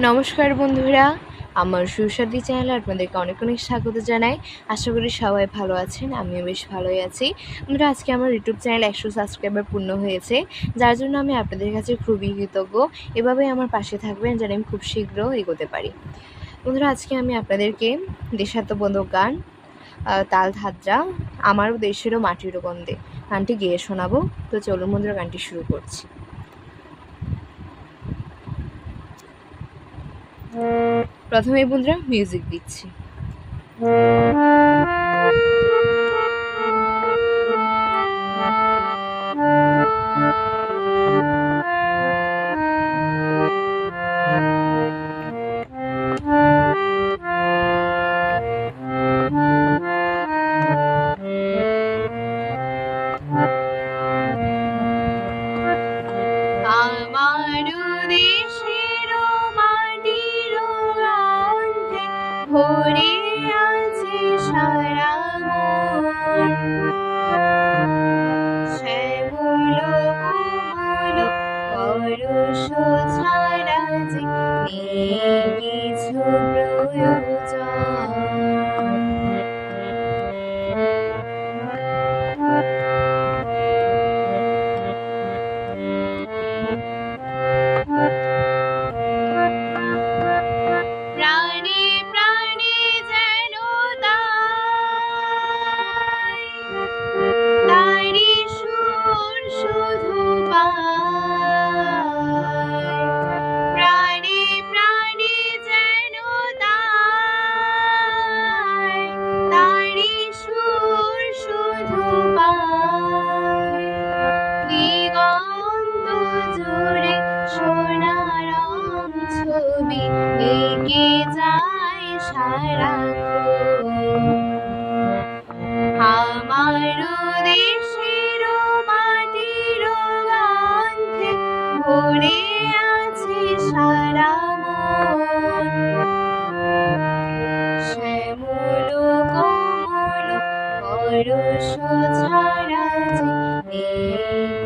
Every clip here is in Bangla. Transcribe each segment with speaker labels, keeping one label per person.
Speaker 1: নমস্কার বন্ধুরা, আমার সুস্বাদী চ্যানেলে আপনাদেরকে অনেক অনেক স্বাগত জানাই। আশা করি সবাই ভালো আছেন, আমিও বেশ ভালোই আছি। বন্ধুরা, আজকে আমার ইউটিউব চ্যানেল 100 সাবস্ক্রাইবার পূর্ণ হয়েছে, যার জন্য আমি আপনাদের কাছে খুবই কৃতজ্ঞ। এভাবেই আমার পাশে থাকবেন যেন আমি খুব শীঘ্র এগোতে পারি। বন্ধুরা, আজকে আমি আপনাদেরকে দেশাত্মবোধক গান তাল ধাদ্রা আমারও দেশেরও মাটিরও গন্ধে গানটি গেয়ে শোনাবো। তো চলুন বন্ধুরা, গানটি শুরু করছি। প্রথমে বন্ধুরা মিউজিক দিচ্ছি। ভরে আছে সারা মন, শ্যামল কোমল পরশ ছাড়া যে নেই কিছু প্রয়োজন। ছবি এঁকে যায় সারাক্ষণ, আমার দেশের মাটির গন্ধে ভরে আছে সারা মন, শ্যামল কোমল পরশ ছাড়া যে নেই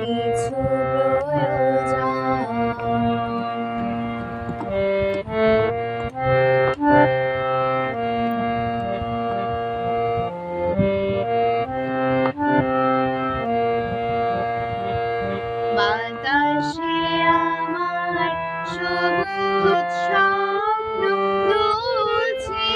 Speaker 1: কিছু প্রয়োজন। বাতাসে আমার সবুজ স্বপ্ন দুলছে,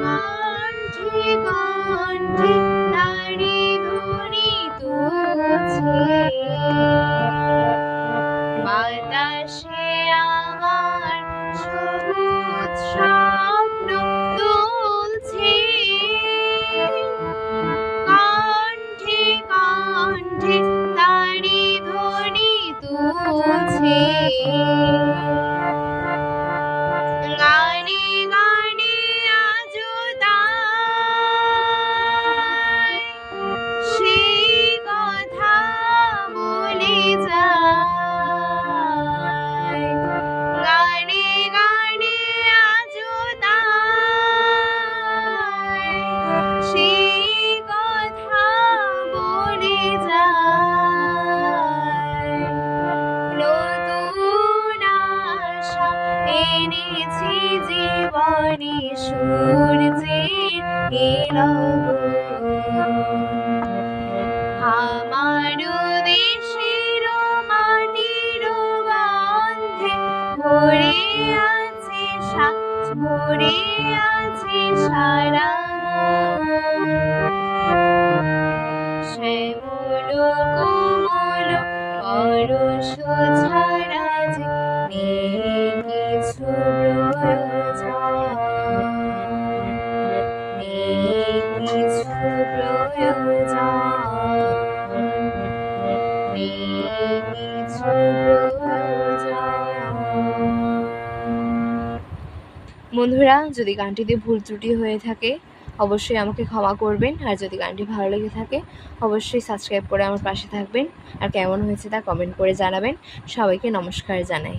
Speaker 1: কণ্ঠে কণ্ঠে তারি ধ্বনি তুলছে। বাতাসে আমার সবুজ স্বপ্ন দুলছে, কণ্ঠে কণ্ঠে তারি ধ্বনি তুলছে। গানে গানে আজো তাই সেই কথা বলে যায়, গানে গানে আজো তাই সেই কথা বলে যায়। নতুন আশা এনেছি জীবনে সূর্যের এলগন, আমার দেশের মাটির গন্ধে ভরে আছে ভরে আছে সারা মন, শ্যামল কোমল পরশ ছাড়া যে নেই কিছু প্রয়োজন, নেই কিছু প্রয়োজন, নেই কিছু প্রয়োজন। বন্ধুরা, যদি গানটিতে ভুল ত্রুটি হয়ে থাকে অবশ্যই আমাকে ক্ষমা করবেন, আর যদি গানটি ভালো লেগে থাকে অবশ্যই সাবস্ক্রাইব করে আমার পাশে থাকবেন, আর কেমন হয়েছে তা কমেন্ট করে জানাবেন। সবাইকে নমস্কার জানাই।